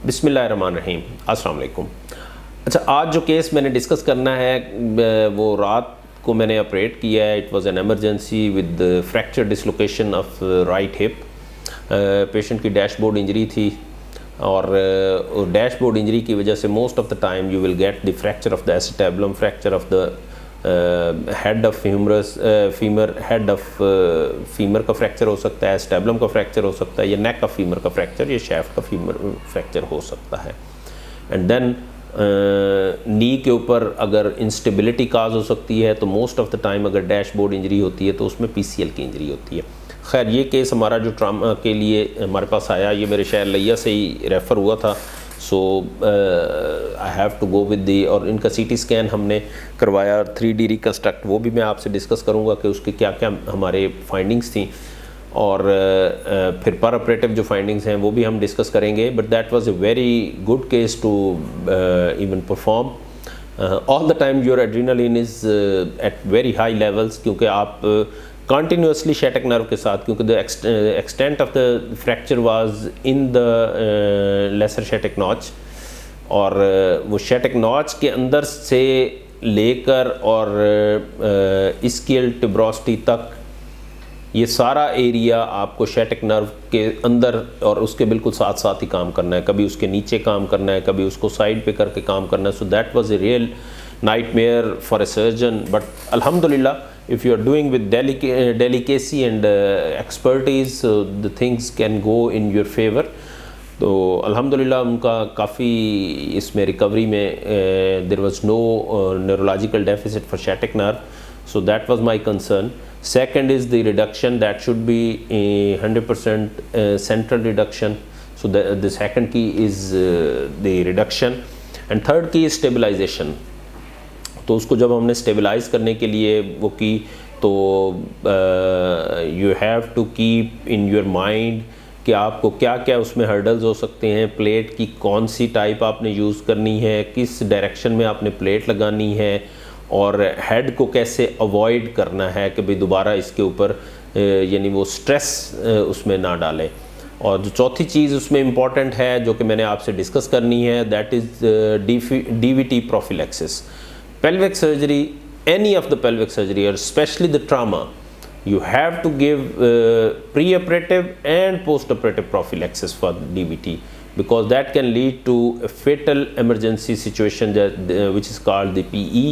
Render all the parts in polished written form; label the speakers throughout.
Speaker 1: बिस्मिल्लाहिर्रहमानिर्रहीम, अस्सलाम वालेकुम। अच्छा, आज जो केस मैंने डिस्कस करना है वो रात को मैंने ऑपरेट किया है। It was an emergency with fracture dislocation of right hip. Patient की डैशबोर्ड इंजरी थी और डैशबोर्ड इंजरी की वजह से most of the time you will get the fracture of the acetabulum, fracture of the head of humerus femur, head of femur का fracture हो सकता है, एसिटेबुलम का फ्रैक्चर हो सकता है, या नेक ऑफ फीमर का फ्रैक्चर, या शैफ्ट का फीमर फ्रैक्चर हो सकता है। एंड देन नी के ऊपर अगर इंस्टेबिलिटी काज हो सकती है तो मोस्ट ऑफ द टाइम अगर डैशबोर्ड इंजरी होती है तो उसमें पीसीएल की इंजरी होती है। खैर, ये केस हमारा जो ट्रामा के लिए हमारे पास आया, ये मेरे शहर लिया से ही रेफ़र हुआ था। So I have to go with the, और इनका सीटी स्कैन हमने करवाया, 3D रिकन्स्ट्रक्ट, वो भी मैं आपसे डिस्कस करूँगा कि उसके क्या क्या हमारे फाइंडिंग्स थी, और फिर पर ऑपरेटिव जो फाइंडिंग्स हैं वो भी हम डिस्कस करेंगे। But that was a very good case to even perform. All the time your adrenaline is at very high levels, क्योंकि आप कंटिन्यूसली शैटिक नर्व के साथ, क्योंकि the extent of the fracture was in the lesser sciatic notch, और वो sciatic notch के अंदर से लेकर और इसकियल टिब्रोसिटी तक ये सारा एरिया आपको शैटिक नर्व के अंदर और उसके बिल्कुल साथ साथ ही काम करना है। कभी उसके नीचे काम करना है, कभी उसको साइड पे करके काम करना है। So that was a real nightmare for a surgeon. But अल्हम्दुलिल्लाह, if you are doing with delicacy and expertise, the things can go in your favour. तो अल्हम्दुलिल्लाह उनका काफ़ी इसमें रिकवरी में there was no neurological deficit for sciatic nerve, so that was my concern. Second is the reduction, that should be a 100% central reduction. So the second key is the reduction, and third key is stabilization. तो उसको जब हमने stabilize करने के लिए वो की, तो you have to keep in your mind कि आपको क्या क्या उसमें hurdles हो सकते हैं, प्लेट की कौन सी टाइप आपने यूज़ करनी है, किस डायरेक्शन में आपने प्लेट लगानी है, और हेड को कैसे अवॉइड करना है कि भाई दोबारा इसके ऊपर यानी वो स्ट्रेस उसमें ना डालें। और जो चौथी चीज़ उसमें इम्पॉर्टेंट है जो कि मैंने आपसे डिस्कस करनी है, that is DVT prophylaxis. Pelvic surgery, any of the pelvic surgery और especially the trauma, you have to give pre-operative and post-operative prophylaxis for DVT, because that can lead to a fatal emergency situation that, which is called the PE,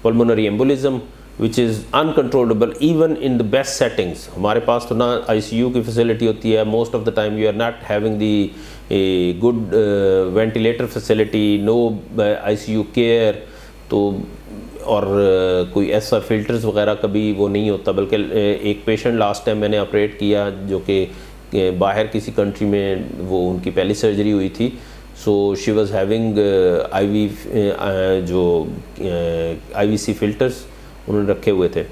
Speaker 1: pulmonary embolism, which is uncontrollable even in the best settings. हमारे पास तो ना ICU की facility होती है, most of the time you are not having the a good ventilator facility, no ICU care, तो और कोई ऐसा फ़िल्टर्स वगैरह कभी वो नहीं होता। बल्कि एक पेशेंट लास्ट टाइम मैंने ऑपरेट किया जो कि बाहर किसी कंट्री में वो उनकी पहली सर्जरी हुई थी। So she was having IVC filters उन्होंने रखे हुए थे।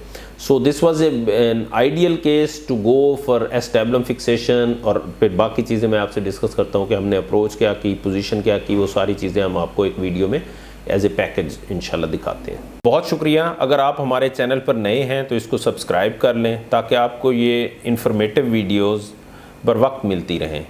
Speaker 1: So this was an ideal case to go for acetabulum fixation. और फिर बाकी चीज़ें मैं आपसे डिस्कस करता हूँ कि हमने अप्रोच क्या की, पोजीशन क्या की, वो सारी चीज़ें हम आपको एक वीडियो में एज ए पैकेज इंशाल्लाह दिखाते हैं। बहुत शुक्रिया। अगर आप हमारे चैनल पर नए हैं तो इसको सब्सक्राइब कर लें ताकि आपको ये इंफॉर्मेटिव वीडियोस बर वक्त मिलती रहें।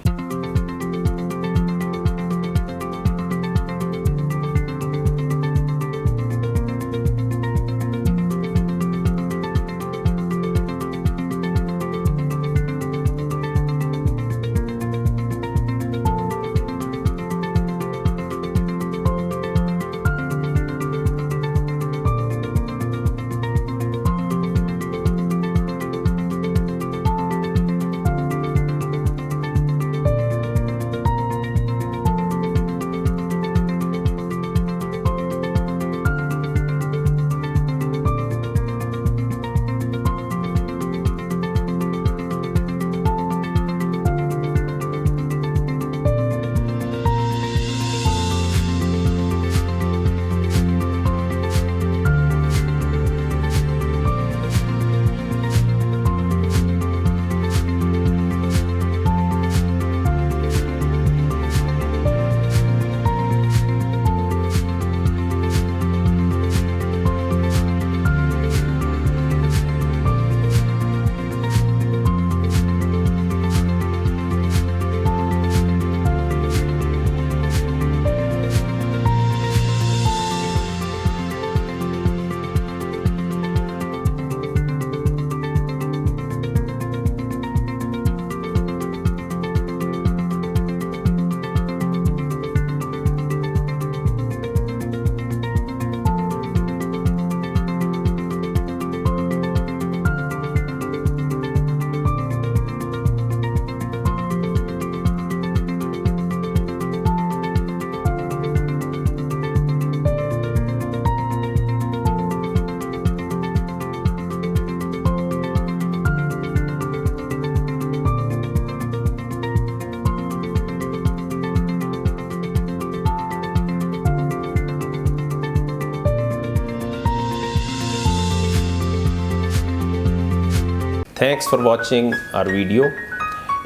Speaker 1: Thanks for watching our video.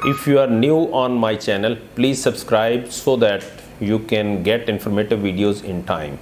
Speaker 1: If you are new on my channel, please subscribe so that you can get informative videos in time.